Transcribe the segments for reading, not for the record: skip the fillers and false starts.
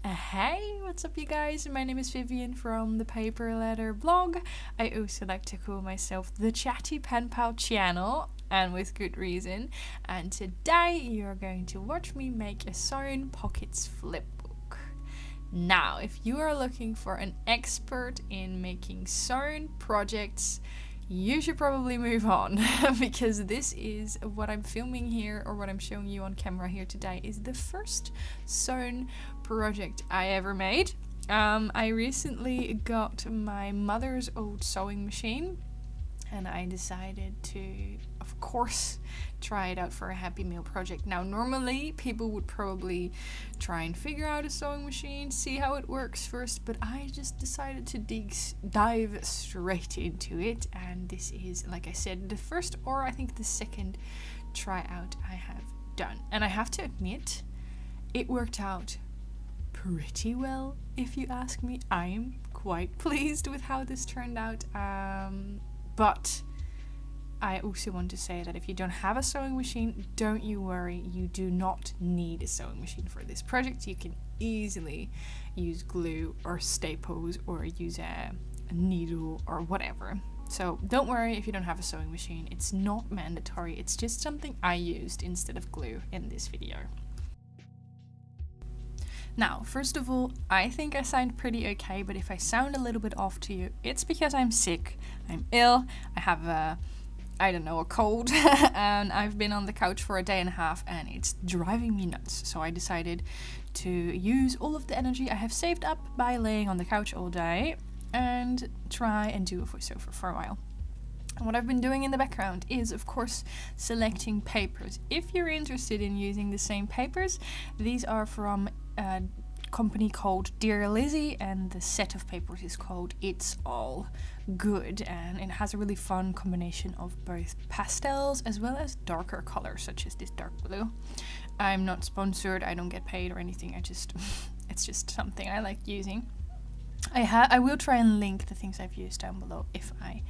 Hey, what's up you guys? My name is Vivian from ThePaperLetterBlog. I also like to call myself the Chatty Pen Pal channel, and with good reason. And today you're going to watch me make a sewn pockets flipbook. Now, if you are looking for an expert in making sewn projects, you should probably move on because this is what I'm filming here, or what I'm showing you on camera here today, is the first sewn project I ever made. I recently got my mother's old sewing machine and I decided to, of course, try it out for a Happy Meal project. Now, normally people would probably try and figure out a sewing machine, see how it works first, but I just decided to dive straight into it, and this is, like I said, the first, or I think the second tryout I have done. And I have to admit, it worked out pretty well, if you ask me. I am quite pleased with how this turned out. But I also want to say that if you don't have a sewing machine, don't you worry, you do not need a sewing machine for this project. You can easily use glue or staples or use a needle or whatever. So don't worry if you don't have a sewing machine, it's not mandatory, it's just something I used instead of glue in this video. Now, first of all, I think I sound pretty okay, but if I sound a little bit off to you, it's because I'm sick, I'm ill, I have a cold, and I've been on the couch for a day and a half and it's driving me nuts. So I decided to use all of the energy I have saved up by laying on the couch all day and try and do a voiceover for a while. And what I've been doing in the background is, of course, selecting papers. If you're interested in using the same papers, these are from a company called Dear Lizzy, and the set of papers is called It's All Good, and it has a really fun combination of both pastels as well as darker colors, such as this dark blue. I'm not sponsored, I don't get paid or anything, it's just something I like using. I will try and link the things I've used down below if I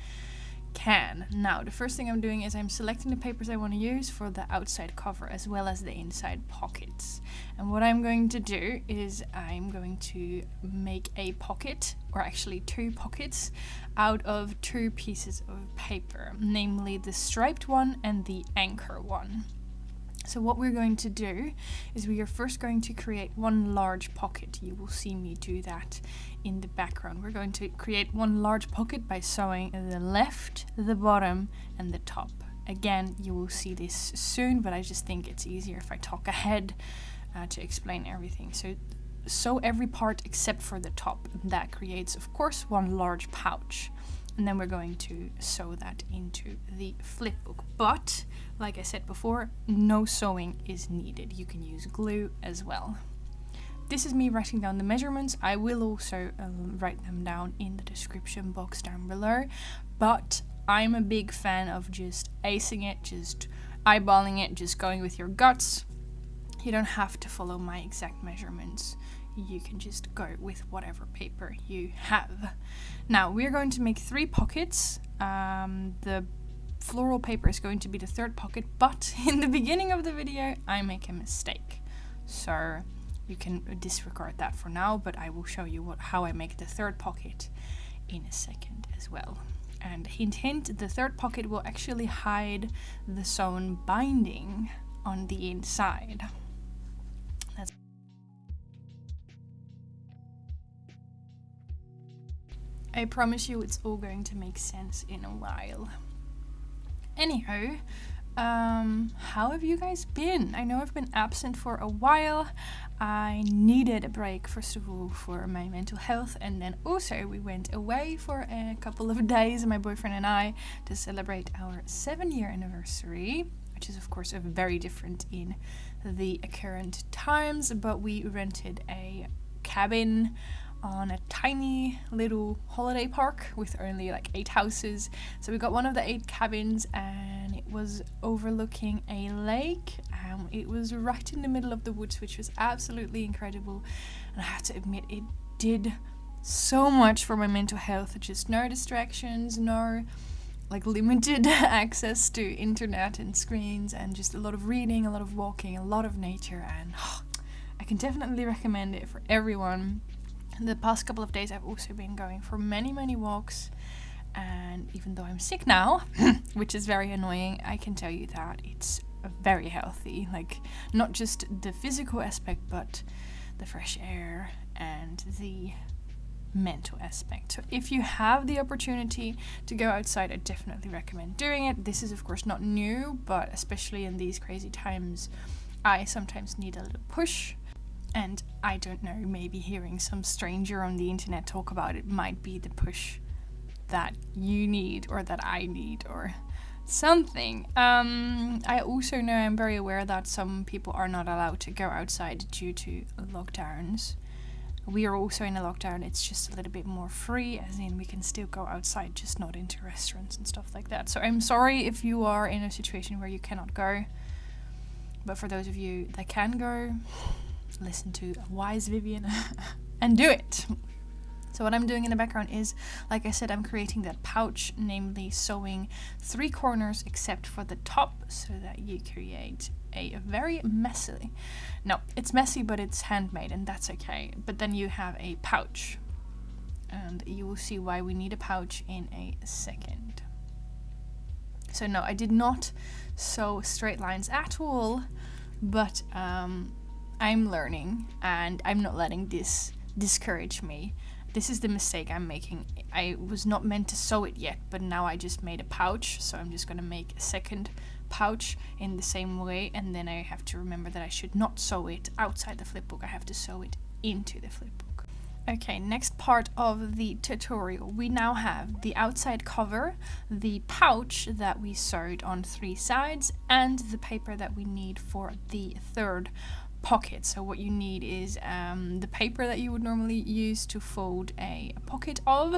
can. Now, the first thing I'm doing is I'm selecting the papers I want to use for the outside cover as well as the inside pockets. And what I'm going to do is I'm going to make a pocket, or actually two pockets, out of two pieces of paper, namely the striped one and the anchor one. So what we're going to do is we are first going to create one large pocket. You will see me do that in the background. We're going to create one large pocket by sewing the left, the bottom, and the top. Again, you will see this soon, but I just think it's easier if I talk ahead to explain everything. So sew every part except for the top. That creates, of course, one large pouch. And then we're going to sew that into the flipbook. But, like I said before, no sewing is needed. You can use glue as well. This is me writing down the measurements. I will also write them down in the description box down below. But I'm a big fan of just acing it, just eyeballing it, just going with your guts. You don't have to follow my exact measurements. You can just go with whatever paper you have. Now, we're going to make 3 pockets. The floral paper is going to be the third pocket, but in the beginning of the video, I make a mistake. So you can disregard that for now, but I will show you how I make the third pocket in a second as well. And hint, hint, the third pocket will actually hide the sewn binding on the inside. I promise you it's all going to make sense in a while. Anyhow, how have you guys been? I know I've been absent for a while. I needed a break, first of all, for my mental health, and then also we went away for a couple of days, my boyfriend and I, to celebrate our 7-year anniversary, which is of course very different in the current times, but we rented a cabin on a tiny little holiday park with only like 8 houses. So we got one of the 8 cabins and it was overlooking a lake. It was right in the middle of the woods, which was absolutely incredible. And I have to admit, it did so much for my mental health. Just no distractions, no like limited access to internet and screens, and just a lot of reading, a lot of walking, a lot of nature, and I can definitely recommend it for everyone. The past couple of days I've also been going for many walks, and even though I'm sick now, which is very annoying, I can tell you that it's very healthy. Like, not just the physical aspect, but the fresh air and the mental aspect. So if you have the opportunity to go outside, I definitely recommend doing it. This is of course not new, but especially in these crazy times, I sometimes need a little push. And I don't know, maybe hearing some stranger on the internet talk about it might be the push that you need, or that I need, or something. I also know, I'm very aware that some people are not allowed to go outside due to lockdowns. We are also in a lockdown. It's just a little bit more free, as in we can still go outside, just not into restaurants and stuff like that. So I'm sorry if you are in a situation where you cannot go, but for those of you that can go, listen to a wise Vivian and do it. So what I'm doing in the background is, like I said, I'm creating that pouch, namely sewing 3 corners except for the top, so that you create a very messy, no, it's messy, but it's handmade, and that's okay. But then you have a pouch, and you will see why we need a pouch in a second. So no, I did not sew straight lines at all, but I'm learning, and I'm not letting this discourage me. This is the mistake I'm making. I was not meant to sew it yet, but now I just made a pouch, so I'm just going to make a second pouch in the same way, and then I have to remember that I should not sew it outside the flipbook. I have to sew it into the flipbook. Okay, next part of the tutorial. We now have the outside cover, the pouch that we sewed on 3 sides, and the paper that we need for the 3rd pocket. So what you need is the paper that you would normally use to fold a pocket of,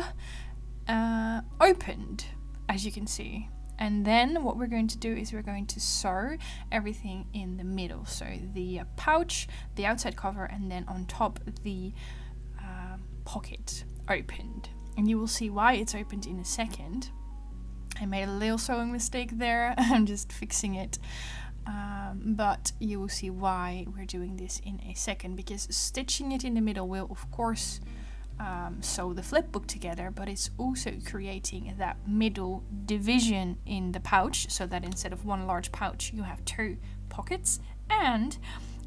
opened, as you can see. And then what we're going to do is we're going to sew everything in the middle. So the pouch, the outside cover, and then on top the pocket opened. And you will see why it's opened in a second. I made a little sewing mistake there. I'm just fixing it. But you will see why we're doing this in a second, because stitching it in the middle will of course sew the flipbook together, but it's also creating that middle division in the pouch, so that instead of 1 large pouch you have 2 pockets, and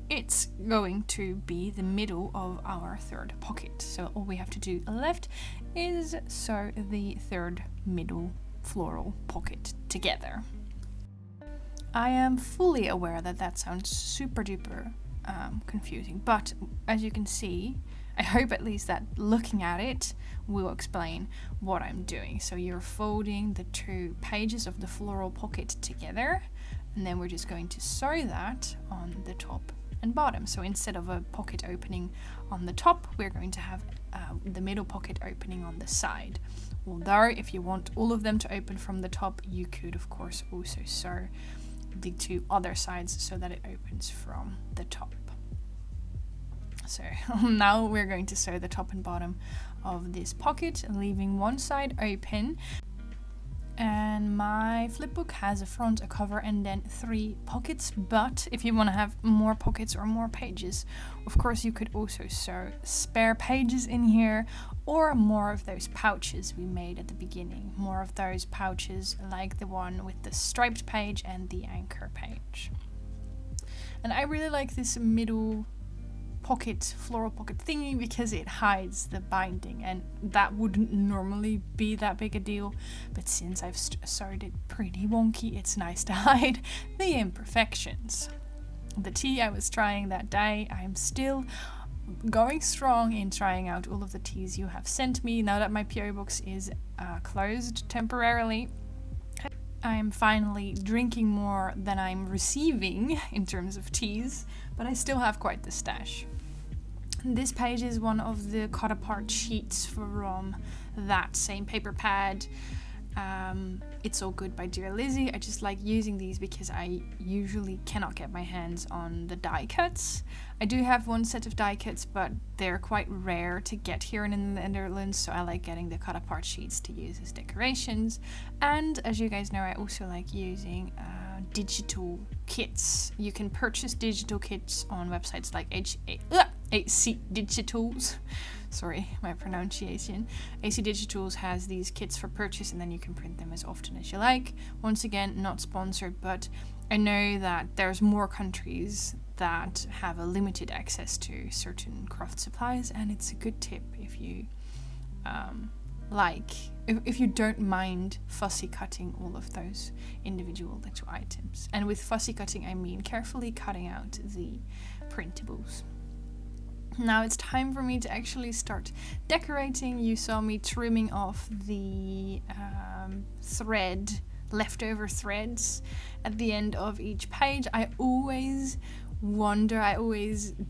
it's going to be the middle of our 3rd pocket. So all we have to do left is sew the 3rd middle floral pocket together. I am fully aware that that sounds super duper confusing, but as you can see, I hope at least that looking at it will explain what I'm doing. So you're folding the 2 pages of the floral pocket together, and then we're just going to sew that on the top and bottom. So instead of a pocket opening on the top, we're going to have the middle pocket opening on the side. Although if you want all of them to open from the top, you could of course also sew the 2 other sides so that it opens from the top. So now we're going to sew the top and bottom of this pocket, leaving one side open. And my flipbook has a front, a cover, and then 3 pockets. But if you want to have more pockets or more pages, of course you could also sew spare pages in here, or more of those pouches we made at the beginning. More of those pouches like the one with the striped page and the anchor page. And I really like this middle pocket, floral pocket thingy, because it hides the binding, and that wouldn't normally be that big a deal, but since I've sewed it pretty wonky, it's nice to hide the imperfections. The tea I was trying that day, I'm still going strong in trying out all of the teas you have sent me. Now that my PO box is closed temporarily, I'm finally drinking more than I'm receiving in terms of teas, but I still have quite the stash. This page is one of the cut apart sheets from that same paper pad. It's All Good by Dear Lizzy. I just like using these because I usually cannot get my hands on the die cuts. I do have one set of die cuts, but they're quite rare to get here in the Netherlands, so I like getting the cut apart sheets to use as decorations. And as you guys know, I also like using digital kits. You can purchase digital kits on websites like AC Digitals. Sorry, my pronunciation. AC Digitals has these kits for purchase, and then you can print them as often as you like. Once again, not sponsored, but I know that there's more countries that have a limited access to certain craft supplies, and it's a good tip if you if you don't mind fussy cutting all of those individual little items. And with fussy cutting, I mean carefully cutting out the printables. Now it's time for me to actually start decorating. You saw me trimming off the leftover threads at the end of each page. I always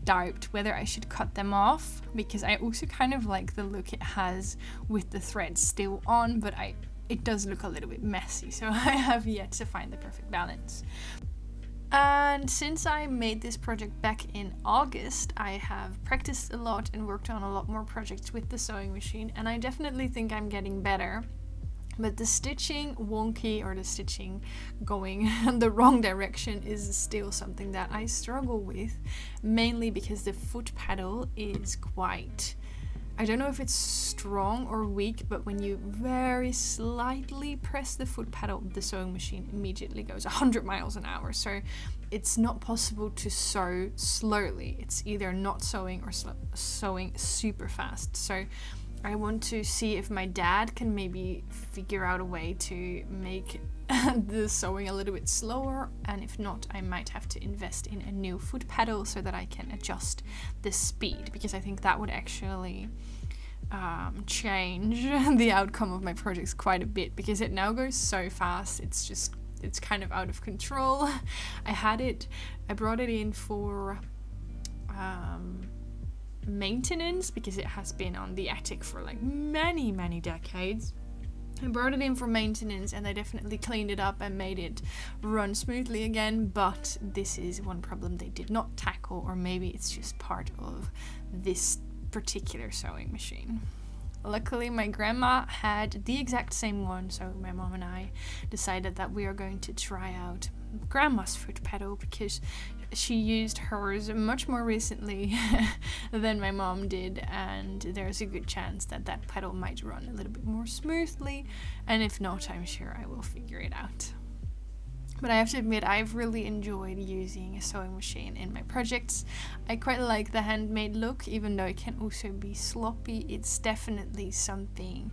doubt whether I should cut them off, because I also kind of like the look it has with the threads still on, but it does look a little bit messy, so I have yet to find the perfect balance. And since I made this project back in August, I have practiced a lot and worked on a lot more projects with the sewing machine, and I definitely think I'm getting better. But the stitching wonky, or the stitching going the wrong direction, is still something that I struggle with, mainly because the foot pedal is quite, I don't know if it's strong or weak, but when you very slightly press the foot pedal, the sewing machine immediately goes 100 miles an hour. So it's not possible to sew slowly. It's either not sewing or sewing super fast. So I want to see if my dad can maybe figure out a way to make the sewing a little bit slower, and if not, I might have to invest in a new foot pedal so that I can adjust the speed, because I think that would actually change the outcome of my projects quite a bit, because it now goes so fast. It's kind of out of control. I brought it in for maintenance, because it has been on the attic for like many decades. I brought it in for maintenance, and I definitely cleaned it up and made it run smoothly again, but this is one problem they did not tackle, or maybe it's just part of this particular sewing machine. Luckily, my grandma had the exact same one, so my mom and I decided that we are going to try out grandma's foot pedal, because she used hers much more recently than my mom did, and there's a good chance that that pedal might run a little bit more smoothly, and if not, I'm sure I will figure it out. But I have to admit, I've really enjoyed using a sewing machine in my projects. I quite like the handmade look, even though it can also be sloppy. It's definitely something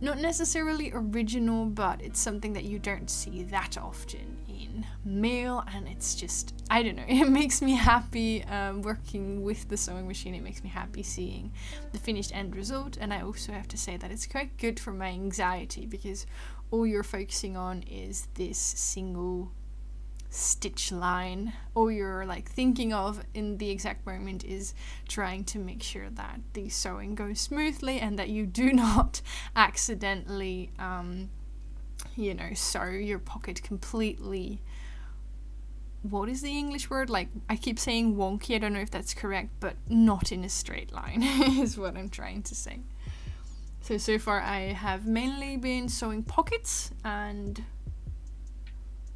not necessarily original, but it's something that you don't see that often in mail, and it's just, I don't know, it makes me happy working with the sewing machine. It makes me happy seeing the finished end result, and I also have to say that it's quite good for my anxiety, because all you're focusing on is this single stitch line. All you're like thinking of in the exact moment is trying to make sure that the sewing goes smoothly and that you do not accidentally sew your pocket completely, what is the English word? Like, I keep saying wonky, I don't know if that's correct, but not in a straight line is what I'm trying to say. So far I have mainly been sewing pockets, and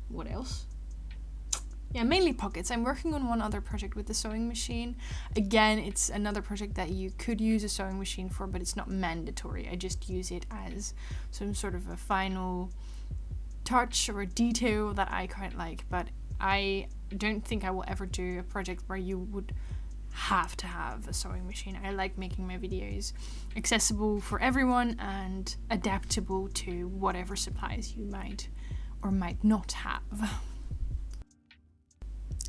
what else? Yeah, mainly pockets. I'm working on one other project with the sewing machine. Again, it's another project that you could use a sewing machine for, but it's not mandatory. I just use it as some sort of a final touch or a detail that I quite like, but I don't think I will ever do a project where you would have to have a sewing machine. I like making my videos accessible for everyone and adaptable to whatever supplies you might or might not have.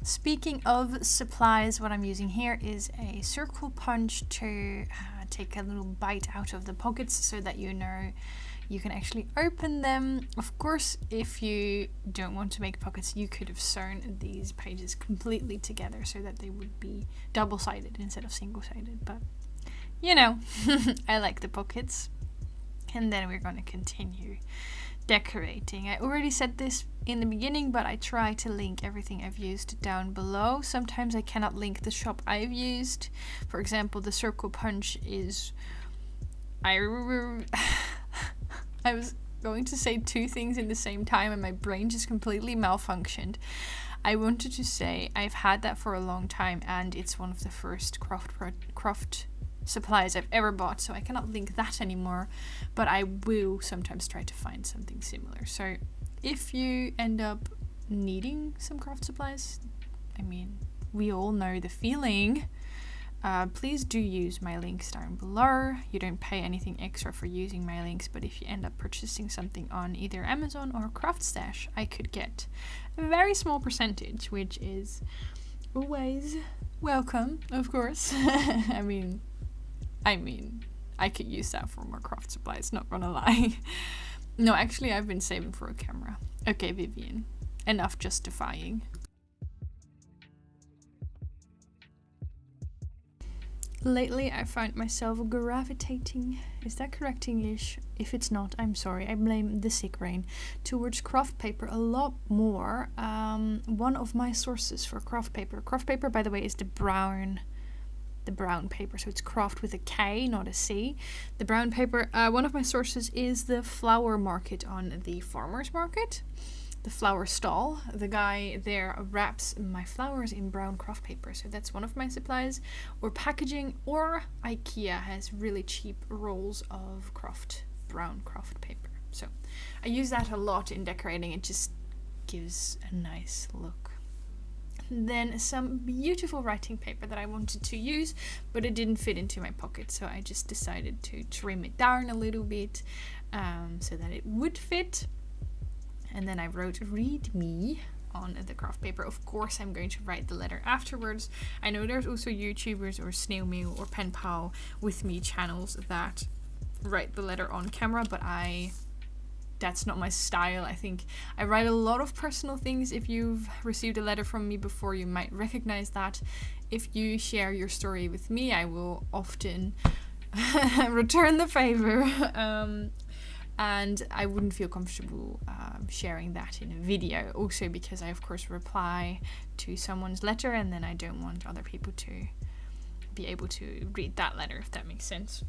Speaking of supplies, what I'm using here is a circle punch to take a little bite out of the pockets so that you know you can actually open them. Of course, if you don't want to make pockets, you could have sewn these pages completely together so that they would be double-sided instead of single-sided, but you know, I like the pockets. And then we're going to continue decorating. I already said this in the beginning, but I try to link everything I've used down below. Sometimes I cannot link the shop I've used. For example, the circle punch is going to say two things in the same time and my brain just completely malfunctioned. I wanted to say I've had that for a long time and it's one of the first craft supplies I've ever bought, so I cannot link that anymore, but I will sometimes try to find something similar. So if you end up needing some craft supplies, I mean, we all know the feeling. Please do use my links down below. You don't pay anything extra for using my links, but if you end up purchasing something on either Amazon or Craft Stash, I could get a very small percentage, which is always welcome, of course. I mean, I could use that for more craft supplies, not gonna lie. No, actually, I've been saving for a camera. Okay, Vivian, enough justifying. Lately, I find myself gravitating, is that correct English? If it's not, I'm sorry, I blame the sick brain, towards craft paper a lot more. One of my sources for craft paper, by the way, is the brown paper, so it's craft with a K, not a C. The brown paper, one of my sources is the flower market on the farmer's market. The flower stall. The guy there wraps my flowers in brown craft paper, so that's one of my supplies. Or packaging, or IKEA has really cheap rolls of brown craft paper. So I use that a lot in decorating, it just gives a nice look. Then some beautiful writing paper that I wanted to use, but it didn't fit into my pocket, so I just decided to trim it down a little bit so that it would fit. And then I wrote "read me" on the craft paper. Of course, I'm going to write the letter afterwards. I know there's also YouTubers or Snail Mail or Pen Pal with me channels that write the letter on camera, but that's not my style. I think I write a lot of personal things. If you've received a letter from me before, you might recognize that. If you share your story with me, I will often return the favor. And I wouldn't feel comfortable sharing that in a video. Also because I, of course, reply to someone's letter and then I don't want other people to be able to read that letter, if that makes sense.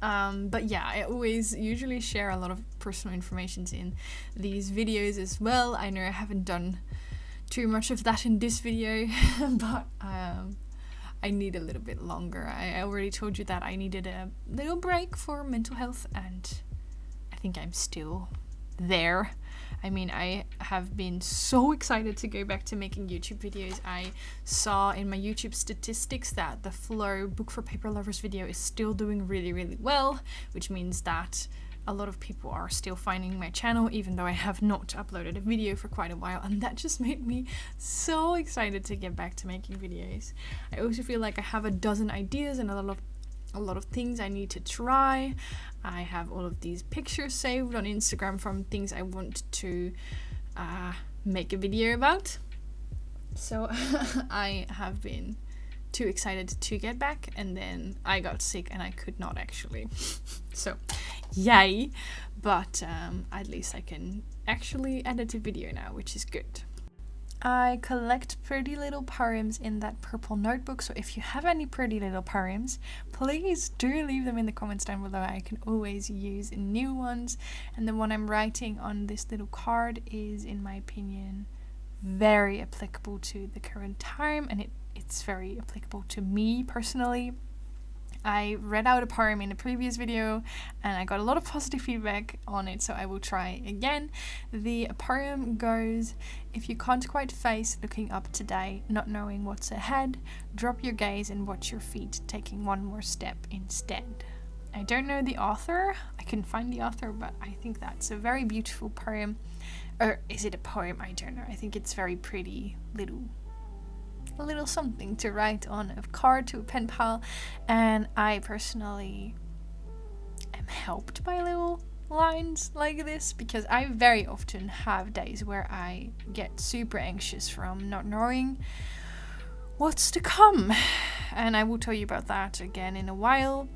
But yeah, I always usually share a lot of personal information in these videos as well. I know I haven't done too much of that in this video, but I need a little bit longer. I already told you that I needed a little break for mental health, and I think I'm still there. I mean, I have been so excited to go back to making YouTube videos. I saw in my YouTube statistics that the Flow Book for Paper Lovers video is still doing really, really well, which means that a lot of people are still finding my channel, even though I have not uploaded a video for quite a while, and that just made me so excited to get back to making videos. I also feel like I have a dozen ideas and a lot of things I need to try. I have all of these pictures saved on Instagram from things I want to make a video about. So I have been too excited to get back, and then I got sick and I could not actually. So yay, but at least I can actually edit a video now, which is good. I collect pretty little poems in that purple notebook, so if you have any pretty little poems, please do leave them in the comments down below. I can always use new ones, and the one I'm writing on this little card is, in my opinion, very applicable to the current time, and it's very applicable to me personally. I read out a poem in a previous video and I got a lot of positive feedback on it, so I will try again. The poem goes: if you can't quite face looking up today, not knowing what's ahead, drop your gaze and watch your feet taking one more step instead. I don't know the author, I couldn't find the author, but I think that's a very beautiful poem. Or is it a poem? I don't know. I think it's very pretty, a little something to write on a card to a pen pal, and I personally am helped by little lines like this, because I very often have days where I get super anxious from not knowing what's to come, and I will tell you about that again in a while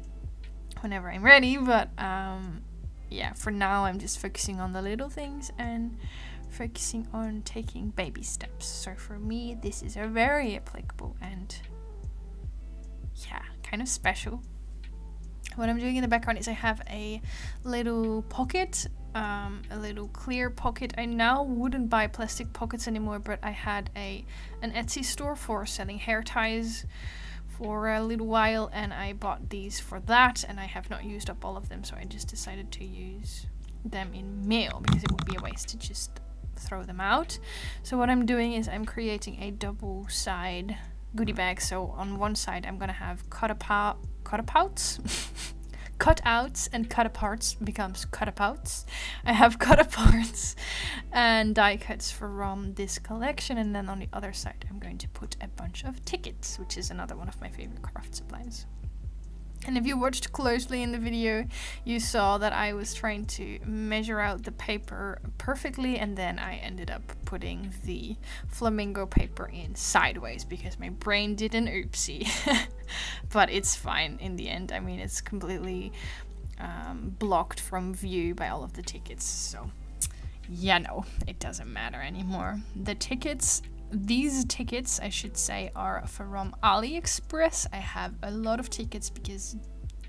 whenever I'm ready, but yeah, for now I'm just focusing on the little things and focusing on taking baby steps. So for me, this is a very applicable and yeah, kind of special. What I'm doing in the background is I have a little pocket a little clear pocket. I now wouldn't buy plastic pockets anymore, but I had an Etsy store for selling hair ties for a little while, and I bought these for that, and I have not used up all of them, so I just decided to use them in mail because it would be a waste to just throw them out. So what I'm doing is I'm creating a double side goodie bag. So on one side I'm gonna have cutouts and cut-aparts becomes cut-aparts. I have cut-aparts and die cuts from this collection, and then on the other side I'm going to put a bunch of tickets, which is another one of my favorite craft supplies. And if you watched closely in the video, you saw that I was trying to measure out the paper perfectly, and then I ended up putting the flamingo paper in sideways because my brain did an oopsie. But it's fine in the end. I mean, it's completely blocked from view by all of the tickets, so yeah, no, it doesn't matter anymore. These tickets, I should say, are from AliExpress. I have a lot of tickets because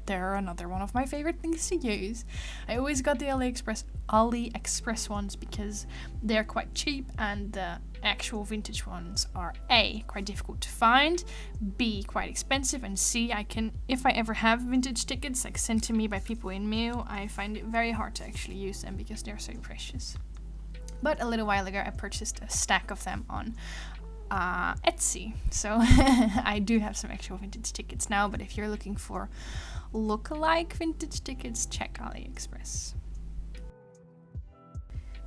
they're another one of my favorite things to use. I always got the AliExpress ones because they're quite cheap, and the actual vintage ones are A, quite difficult to find, B, quite expensive, and C, if I ever have vintage tickets like sent to me by people in mail, I find it very hard to actually use them because they're so precious. But a little while ago I purchased a stack of them on Etsy, so I do have some actual vintage tickets now, but if you're looking for look-alike vintage tickets, check AliExpress.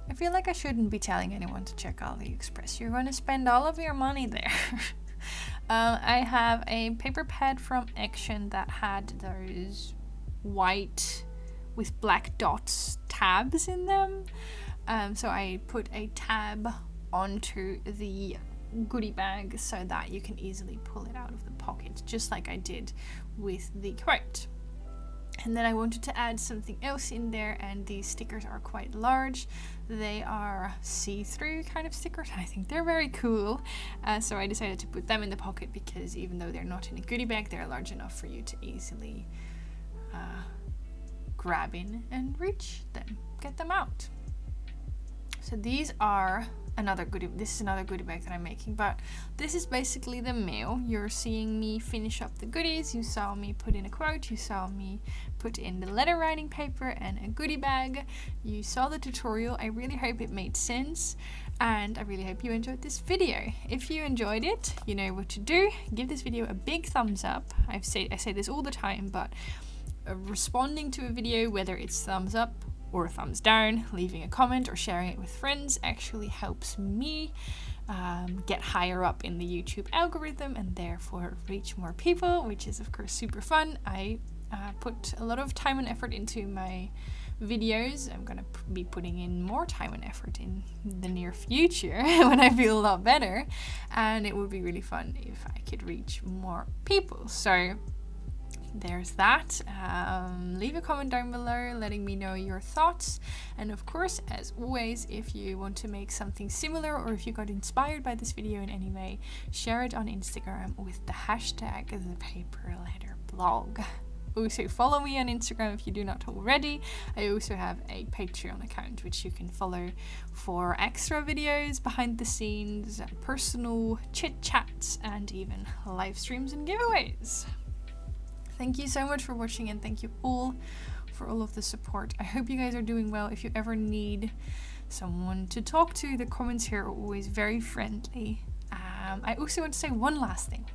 I feel like I shouldn't be telling anyone to check AliExpress. You're going to spend all of your money there. I have a paper pad from Action that had those white with black dots tabs in them. So I put a tab onto the goodie bag so that you can easily pull it out of the pocket, just like I did with the quote. And then I wanted to add something else in there, and these stickers are quite large. They are see-through kind of stickers. I think they're very cool. So I decided to put them in the pocket because even though they're not in a goodie bag, they're large enough for you to easily grab in and reach them, get them out. So these are this is another goodie bag that I'm making, but this is basically the mail. You're seeing me finish up the goodies, you saw me put in a quote, you saw me put in the letter writing paper and a goodie bag, you saw the tutorial. I really hope it made sense, and I really hope you enjoyed this video. If you enjoyed it, you know what to do. Give this video a big thumbs up. I say this all the time, but responding to a video, whether it's thumbs up or thumbs down, leaving a comment or sharing it with friends actually helps me get higher up in the YouTube algorithm and therefore reach more people, which is of course super fun. I put a lot of time and effort into my videos. I'm gonna be putting in more time and effort in the near future when I feel a lot better, and it would be really fun if I could reach more people. So there's that. Leave a comment down below letting me know your thoughts, and of course, as always, if you want to make something similar or if you got inspired by this video in any way, share it on Instagram with the hashtag ThePaperLetterBlog. Also follow me on Instagram if you do not already. I also have a Patreon account which you can follow for extra videos, behind the scenes, personal chit chats, and even live streams and giveaways. Thank you so much for watching, and thank you all for all of the support. I hope you guys are doing well. If you ever need someone to talk to, the comments here are always very friendly. I also want to say one last thing.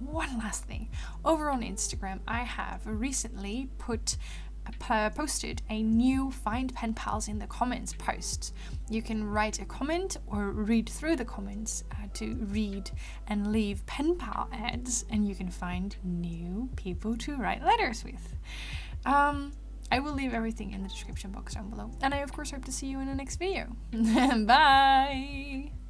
Over on Instagram, I have recently posted a new Find Pen Pals in the comments post. You can write a comment or read through the comments to read and leave pen pal ads, and you can find new people to write letters with. I will leave everything in the description box down below, and I of course hope to see you in the next video. Bye!